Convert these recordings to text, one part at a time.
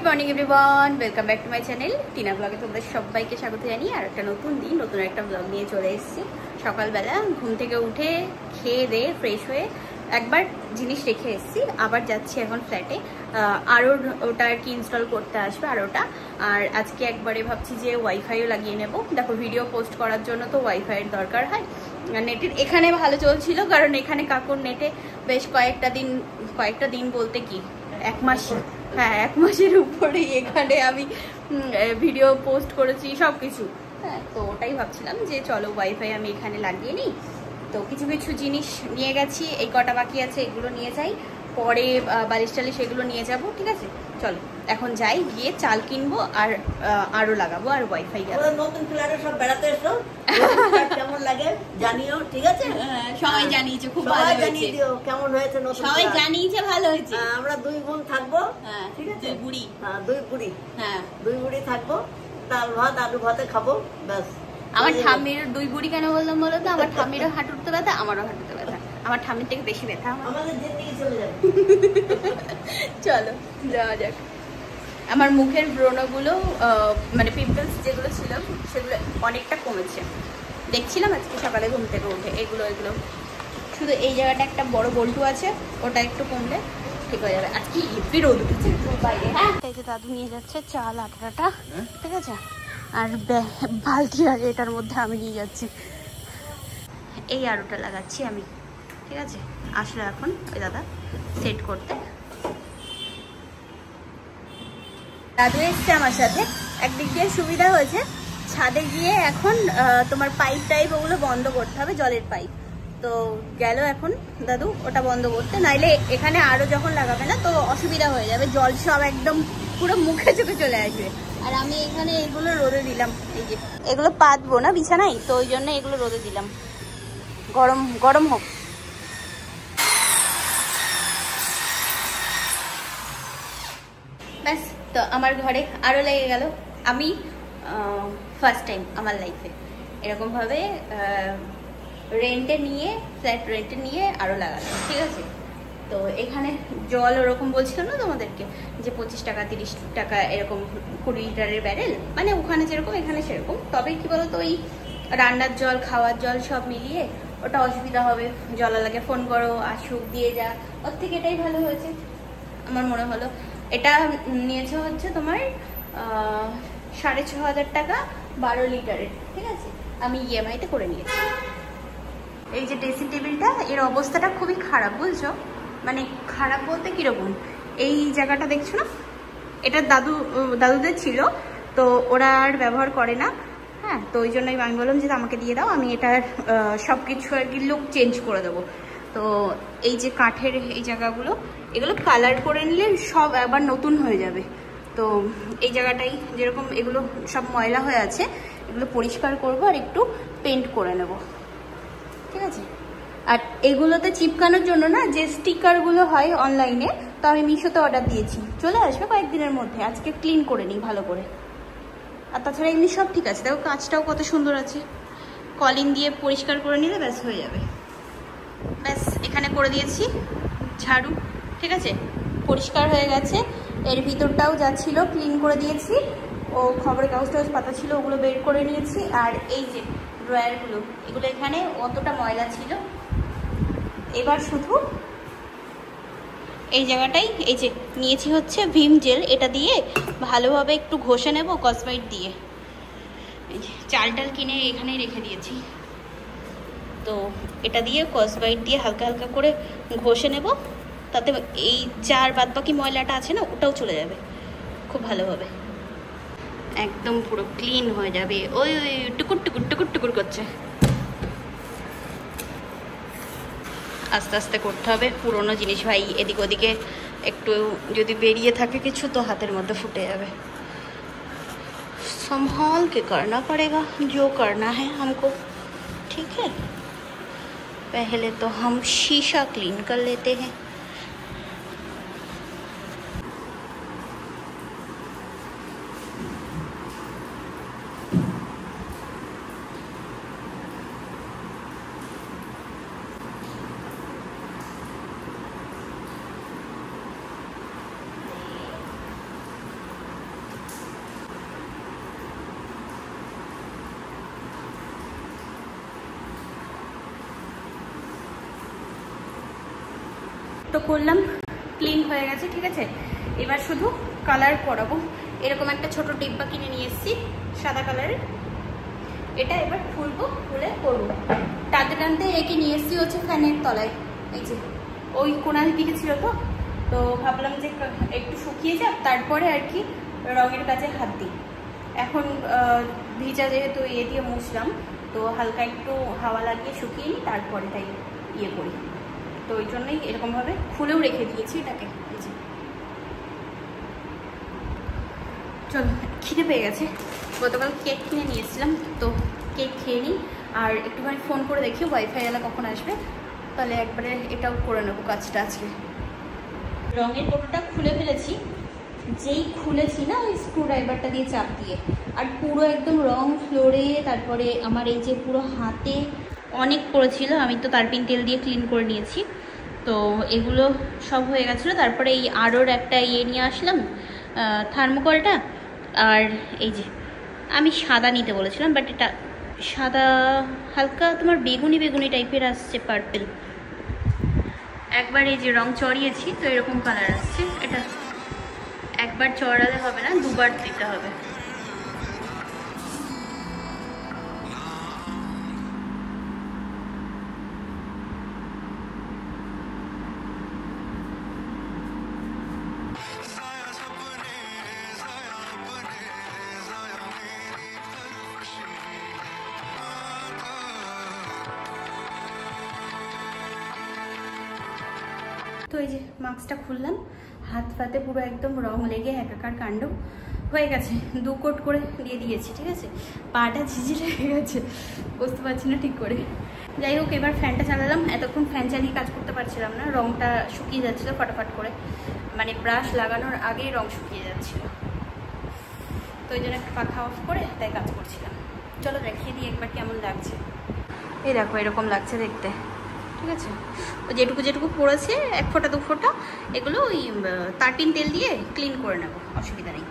Good morning everyone, welcome back to my channel Tina ব্লগে তোমাদের সবাইকে স্বাগত জানিয়ে আর একটা নতুন দিন নতুন একটা ব্লগ নিয়ে চলে এসেছি। সকালবেলা ঘুম থেকে উঠে খেয়ে দিয়ে ফ্রেশ হয়ে একবার জিনিস রেখে এসেছি, আবার যাচ্ছি এখন ফ্ল্যাটে। আরও ওটা আর কি ইনস্টল করতে আসবে আরোটা। আর আজকে একবারে ভাবছি যে ওয়াইফাইও লাগিয়ে নেব। দেখো ভিডিও পোস্ট করার জন্য তো ওয়াইফাইয়ের দরকার হয়। নেটের এখানে ভালো চলছিল, কারণ এখানে কাকুর নেটে বেশ কয়েকটা দিন বলতে কি এক মাস, হ্যাঁ এক মাসের উপরেই এখানে আমি ভিডিও পোস্ট করেছি সব কিছু। হ্যাঁ, তো ওটাই ভাবছিলাম যে চলো ওয়াইফাই আমি এখানে লাগিয়ে নিই। তো কিছু কিছু জিনিস নিয়ে গেছি, এই কটা বাকি আছে এগুলো নিয়ে যাই, পরে বালিশ টালিশ এগুলো নিয়ে যাব। ঠিক আছে, চলো এখন যাই, গিয়ে চাল কিনবো আর আরো লাগাবো আর ওয়াইফাই যাবো। নতুন ফ্ল্যাটে সব বেড়াতে এসো, কেমন লাগে জানিও। ঠিক আছে, সবাই জানিয়েছে খুব ভালো হয়েছে, কেমন হয়েছে সবাই জানিয়েছে ভালো হয়েছে। আমরা দুই বোন থাকবো, ঠিক আছে, বুড়ি, দুই বুড়ি থাকবো, ডাল ভাত আলু ভাতে খাবো ব্যাস। আমার ঠাম্মির দুই বুড়ি কেন বললাম বলো তো? আমার ঠাম্মিরও হাঁটুতে ব্যথা, আমারও হাঁটুতে ব্যথা, আমার ঠাম্মির থেকে বেশি ব্যথা আমাদের যেদিকে চলে যাবে। চলো যাওয়া যাক। আমার মুখের ব্রণগুলো মানে পিম্পলস যেগুলো ছিল সেগুলো অনেকটা কমেছে, দেখছিলাম আজকে সকালে ঘুম থেকে উঠে। এগুলো শুধু এই জায়গাটা একটা বড় বল্টু আছে, ওটা একটু কমলে ঠিক হয়ে যাবে। আজকে হেভি রোদ উঠেছে বাইরে। হ্যাঁ, এই যে দাদু নিয়ে যাচ্ছে চাল আটাটা, ঠিক আছে, আর বালতি আর এটার মধ্যে আমি নিয়ে যাচ্ছি। এই আরোটা লাগাচ্ছি আমি, ঠিক আছে। আসলে এখন ওই দাদা সেট করতে। দাদু এসছে আমার সাথে, একদিক দিয়ে সুবিধা হয়েছে, ছাদে গিয়ে এখন তোমার পাইপ টাইপ ওগুলো বন্ধ করতে হবে, জলের পাইপ। তো গেল এখন দাদু ওটা বন্ধ করতে, নাইলে এখানে আরো যখন লাগাবে না তো অসুবিধা হয়ে যাবে, জল সব একদম পুরো মুখে চোখে চলে আসবে। আর আমি এখানে এগুলো রোদে দিলাম, এই যে এগুলো পাতবো না বিছানায়, তো ওই জন্য এগুলো রোদে দিলাম, গরম গরম হোক। ব্যাস, তো আমার ঘরে আরও লেগে গেল। আমি ফার্স্ট টাইম আমার লাইফে এরকমভাবে ফ্ল্যাট রেন্টে নিয়ে আরও লাগালাম, ঠিক আছে। তো এখানে জল ওরকম বলছিল না তোমাদেরকে যে 25 টাকা 30 টাকা এরকম 20 লিটারের ব্যারেল, মানে ওখানে যেরকম এখানে সেরকম। তবে কি বলতো, ওই রান্নার জল খাওয়ার জল সব মিলিয়ে ওটা অসুবিধা হবে, জলালাকে ফোন করো আসুক দিয়ে যা, ওর থেকে এটাই ভালো হয়েছে আমার মনে হলো। এটা নিয়েছে হচ্ছে তোমার 6,500 টাকা 12 লিটারের, ঠিক আছে। আমি ইএমআইতে করে নিয়েছি। এই যে ড্রেসিং টেবিলটা, এর অবস্থাটা খুবই খারাপ, বুঝছো? মানে খারাপ বলতে কিরকম, এই জায়গাটা দেখছো না, এটা দাদুদের ছিল, তো ওরা আর ব্যবহার করে না। হ্যাঁ, তো ওই জন্যই আমি বললাম যে আমাকে দিয়ে দাও, আমি এটার সব কিছু আর কি লুক চেঞ্জ করে দেবো। তো এই যে কাঠের এই জায়গাগুলো, এগুলো কালার করে নিলে সব আবার নতুন হয়ে যাবে। তো এই জায়গাটাই যেরকম এগুলো সব ময়লা হয়ে আছে, এগুলো পরিষ্কার করবো আর একটু পেন্ট করে নেব, ঠিক আছে। আর এগুলোতে চিপকানোর জন্য না যে স্টিকারগুলো হয় অনলাইনে, তো আমি মিশোতে অর্ডার দিয়েছি, চলে আসবে কয়েকদিনের মধ্যে। আজকে ক্লিন করে নিই ভালো করে। আর তাছাড়া এমনি সব ঠিক আছে, দেখো কাঁচটাও কত সুন্দর আছে, কলিন দিয়ে পরিষ্কার করে নিলে ব্যাস হয়ে যাবে। ব্যাস এখানে করে দিয়েছি ঝাড়ু, ঠিক আছে, পরিষ্কার হয়ে গেছে। এর ভিতরটাও যা ছিল ক্লিন করে দিয়েছি, ও খবরের কাগজ টাগজ পাতা ছিল ওগুলো বের করে নিয়েছি। আর এই যে ড্রয়ারগুলো, এগুলো এখানে অতটা ময়লা ছিল, এবার শুধু এই জায়গাটাই এই যে নিয়েছি হচ্ছে ভিম জেল, এটা দিয়ে ভালোভাবে একটু ঘষে নেব কসবাইট দিয়ে। এই যে চাল টাল কিনে এখানেই রেখে দিয়েছি, তো এটা দিয়ে কসবাইট দিয়ে হালকা হালকা করে ঘষে নেব, তাতে এই চার বাদ বাকি ময়লাটা আছে না ওটাও চলে যাবে খুব ভালোভাবে, একদম পুরো ক্লিন হয়ে যাবে। ওই টুকুর টুকুর টুকুর টুকুর করছে, আস্তে আস্তে করতে হবে। পুরোনো জিনিস ভাই এদিক ওদিকে একটু যদি বেরিয়ে থাকে কিছু, তো হাতের মধ্যে ফুটে যাবে। संभाल के करना पड़ेगा जो करना है हमको, ठीक है। पहले तो हम शीशा क्लीन कर लेते हैं। তো করলাম, ক্লিন হয়ে গেছে, ঠিক আছে। এবার শুধু কালার করাবো। এরকম একটা ছোট ডিব্বা কিনে নিয়ে এসেছি সাদা কালারের, এটা এবার খুলবো, খুলে করবো। টানতে টানতে একে নিয়ে এসেছি হচ্ছে ফ্যানের তলায়, এই যে ওই কোনার দিকে ছিল, তো ভাবলাম যে একটু শুকিয়ে যাক, তারপরে আর কি রঙের কাজে হাত দিই। এখন ভিজা যেহেতু দিয়ে মুছলাম, তো হালকা একটু হাওয়া লাগিয়ে শুকিয়ে নিই, তারপরে তাই করি। তো ওই জন্যই এরকমভাবে খুলেও রেখে দিয়েছি এটাকে। চলো, খিদে পেয়ে গেছে। গতকাল কেক কিনে নিয়েছিলাম, তো কেক খেয়ে নিই, আর একটুখানি ফোন করে দেখি ওয়াইফাই এলা কখন আসবে, তাহলে একবারে এটাও করে নেবো কাজটা আজকে। রঙের কৌটোটা খুলে ফেলেছি, যেই খুলেছি না ওই স্ক্রুড্রাইভারটা দিয়ে চাপ দিয়ে, আর পুরো একদম রং ফ্লোরে, তারপরে আমার এই যে পুরো হাতে অনেক পড়েছিল, আমি তো তারপিন তেল দিয়ে ক্লিন করে নিয়েছি। তো এগুলো সব হয়ে গেছিলো। তারপরে এই আরোর একটা নিয়ে আসলাম, থার্মোকলটা। আর এই যে আমি সাদা নিতে বলেছিলাম, বাট এটা সাদা হালকা তোমার বেগুনি বেগুনি টাইপের আসছে, পার্পেল। একবার এই যে রং চড়িয়েছি, তো এরকম কালার আসছে। এটা একবার চড়ালে হবে না, দুবার দিতে হবে। তো এই যে মাস্কটা খুললাম, হাত ফাতে পুরো একদম রং লেগে একাকার কাণ্ড হয়ে গেছে। 2 কোট করে দিয়ে দিয়েছি, ঠিক আছে। পাটা ঝিঝিরে হয়ে গেছে, বুঝতে পারছি না ঠিক করে। যাই হোক, এবার ফ্যানটা চালালাম। এতক্ষণ ফ্যান চালিয়ে কাজ করতে পারছিলাম না, রংটা শুকিয়ে যাচ্ছিলো ফটাফট করে, মানে ব্রাশ লাগানোর আগেই রং শুকিয়ে যাচ্ছিলো। তো ওই জন্য একটা পাখা অফ করে তাই কাজ করছিলাম। চলো দেখিয়ে দিই একবার কেমন লাগছে। এই দেখো, এরকম লাগছে দেখতে, ঠিক আছে। যেটুকু যেটুকু পড়েছে 1 ফোঁটা 2 ফোঁটা, এগুলো ওই তারপিন তেল দিয়ে ক্লিন করে নেবো, অসুবিধা নেই,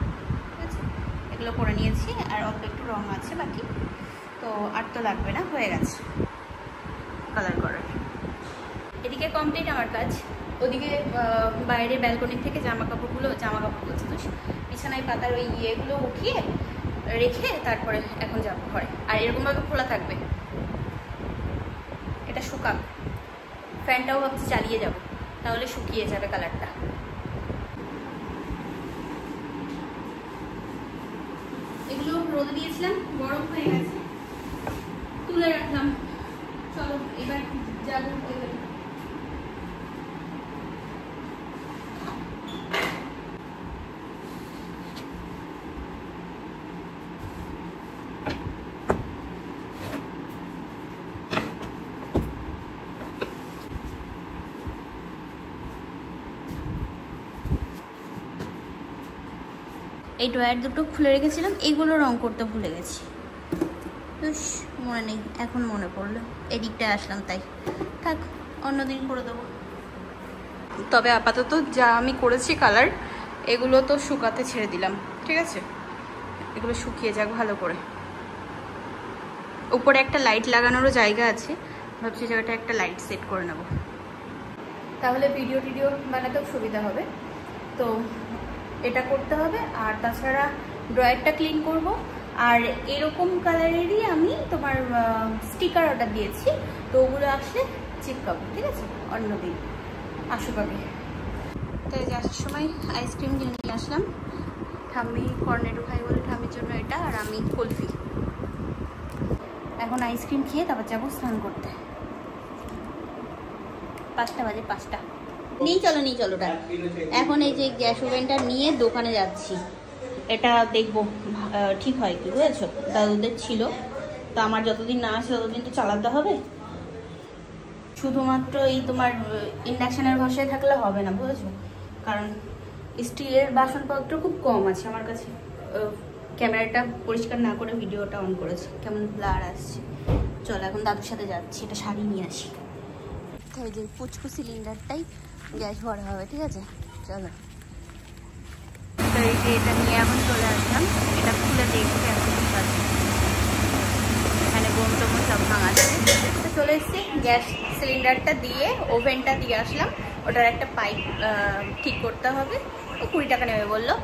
ঠিক আছে। এগুলো করে নিয়েছি, আর অল্প একটু রং আছে বাকি, তো আর তো লাগবে না, হয়ে গেছে কালার করার। এদিকে কমপ্লিট আমার কাজ। ওদিকে বাইরে ব্যালকনি থেকে জামা কাপড় বলছি তো, বিছানায় পাতার ওই ইয়েগুলো উঠিয়ে রেখে তারপরে এখন যাবো ঘরে। আর এরকমভাবে খোলা থাকবে, এটা শুকাক। ফ্যানটাও ভাবছি চালিয়ে যাব, তাহলে শুকিয়ে যাবে কালারটা। এগুলো রোদে দিয়েছিলাম, গরম হয়ে গেছে, তুলে রাখলাম। চলো এবার যাবো। এই ড্রয়ার দুটো খুলে রেখেছিলাম, এইগুলো রং করতে ভুলে গেছি, মনে নেই, এখন মনে পড়লো। এদিকটায় আসলাম তাই, থাক অন্যদিন করে দেবো। তবে আপাতত যা আমি করেছি কালার, এগুলো তো শুকাতে ছেড়ে দিলাম, ঠিক আছে। এগুলো শুকিয়ে যাক ভালো করে। উপরে একটা লাইট লাগানোরও জায়গা আছে, ভাবছি জায়গাটা একটা লাইট সেট করে নেব, তাহলে ভিডিও বানাতেও সুবিধা হবে। তো এটা করতে হবে। আর তাছাড়া ড্রয়ারটা ক্লিন করব। আর এরকম কালারেরই আমি তোমার স্টিকার অর্ডার দিয়েছি, তো ওগুলো আসলে চিপকাবো, ঠিক আছে, অন্যদিন আসুক আগে। তাই যে আসার সময় আইসক্রিম কিনে নিয়ে আসলাম, ঠাম্মি কর্নেটো খাই বলে ঠাম্মির জন্য এটা, আর আমি কুলফি। এখন আইসক্রিম খেয়ে তারপর যাবো স্নান করতে। 5টা বাজে, 5টা। নিয়ে চলো এখন এই যে গ্যাস ওভেনটা নিয়ে দোকানে যাচ্ছি, এটা দেখবো ঠিক হয় কি, বুঝেছো। দাদুদের ছিল, তো আমার যতদিন না আসে ততদিন তো চালাতে হবে। শুধুমাত্র এই তোমার ইন্ডাকশানের ভরসায় থাকলে হবে না, বুঝেছো, কারণ স্টিলের বাসনপত্র খুব কম আছে আমার কাছে। ক্যামেরাটা পরিষ্কার না করে ভিডিওটা অন করেছে, কেমন ব্লার আসছে। চলো এখন দাদুর সাথে যাচ্ছি, এটা শাড়ি নিয়ে আসি। তাই যে পুচকু সিলিন্ডারটাই গ্যাস ভরা হবে, ঠিক আছে। চলো, তো এই যে এটা নিয়ে এখন চলে আসলাম, এটা খুলে দেখতে এখন এখানে বোম টোম সব ভাঙাচ্ছে। তো চলে এসেছি, গ্যাস সিলিন্ডারটা দিয়ে ওভেনটা দিয়ে আসলাম, ওটার একটা পাইপ ঠিক করতে হবে, ও 20 টাকা নেবে বললো।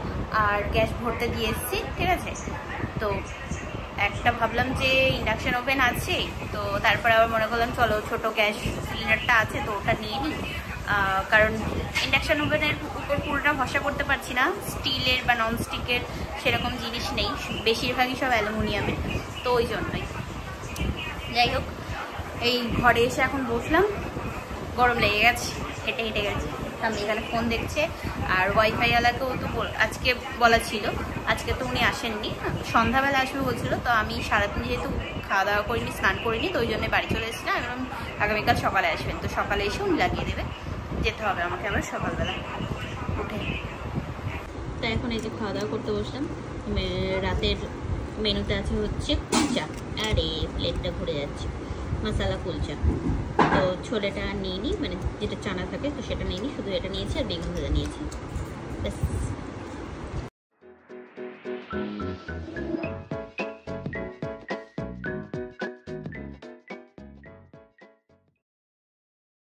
আর গ্যাস ভরতে দিয়ে এসেছি, ঠিক আছে। তো একটা ভাবলাম যে ইন্ডাকশান ওভেন আছে, তো তারপরে আবার মনে করলাম চলো ছোট গ্যাস সিলিন্ডারটা আছে তো ওটা নিয়ে নিই, কারণ ইন্ডাকশান ওভেনের উপর পুরোটা ভরসা করতে পারছি না, স্টিলের বা ননস্টিকের সেরকম জিনিস নেই, বেশিরভাগই সব অ্যালুমিনিয়ামের, তো ওই জন্যই। যাই হোক, এই ঘরে এসে এখন বসলাম, গরম লেগে গেছে, হেঁটে হেঁটে গেছে। আমি এখানে ফোন দেখছে, আর ওয়াইফাইওয়ালাকেও তো আজকে বলা ছিল, আজকে তো উনি আসেননি, সন্ধ্যাবেলা আসবে বলছিল। তো আমি সারাদিন যেহেতু খাওয়া দাওয়া করিনি, স্নান করিনি, তো ওই জন্য বাড়ি চলে এসেছিলাম। এবং আগামীকাল সকালে আসবেন, তো সকালে এসে উনি লাগিয়ে দেবে, যেতে হবে আমাকে আবার সকালবেলা উঠে। তো এখন এই যে খাওয়া দাওয়া করতে বসলাম। রাতের মেনুতে আছে হচ্ছে কুলচা, আর এই প্লেটটা ঘুরে যাচ্ছে মশালা কুলচা। তো ছোলেটা নিয়ে নিই, মানে যেটা চানা থাকে তো সেটা নিয়ে নিই, শুধু এটা নিয়েছি আর বেগুন ভাজা নিয়েছি, ব্যাস।